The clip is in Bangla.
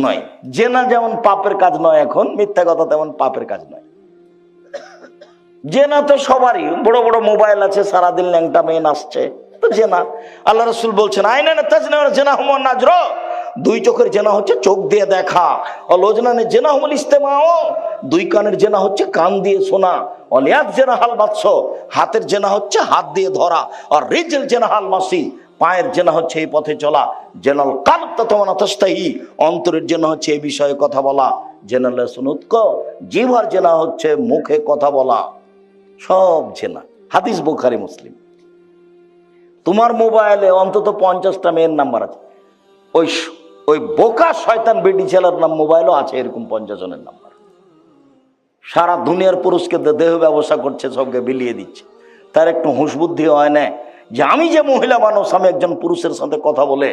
নয়। জেনা যেমন পাপের কাজ নয়, এখন মিথ্যা কথা তেমন পাপের কাজ নয়। জেনা তো সবারই, বড় বড় মোবাইল আছে, সারাদিন ল্যাংটা মেয়ে নাচছে, তো জেনা। আল্লাহ রসুল বলছেন আইনা জেনা হুমন নাজর, দুই চোখের জেনা হচ্ছে চোখ দিয়ে দেখা, অলোজনানে জেনা হুমল ইস্তেমাও, দুই কানের জেনা হচ্ছে কান দিয়ে শোনা, অলিয়াদ জেনা হাল বাৎস, হাতের জেনা হচ্ছে হাত দিয়ে ধরা, আর রিজল জেনা হাল মাসি, পায়ের জেনা হচ্ছে এই পথে চলা, জেনাল কালব ততমানাতস্তাহি, অন্তরের জেনা হচ্ছে এই বিষয়ে কথা বলা, জেনাল সুনুৎক, জিহ্বার জেনা হচ্ছে মুখে কথা বলা, সব জেনা। হাদিস বুখারী মুসলিম। তোমার মোবাইলে অন্তত 50টা মেয়ের নাম্বার আছে, ওই ওই বোকা শয়তান বেটি ছেলের নাম মোবাইলও আছে এরকম 50 জনের নাম্বার। সারা দুনিয়ার পুরুষকে দেহ ব্যবসা করছে, সবকে বিলিয়ে দিচ্ছে। তার একটু হুঁশ বুদ্ধি হয় না যে আমি যে মহিলা মানুষ, আমি একজন পুরুষের সাথে কথা বলে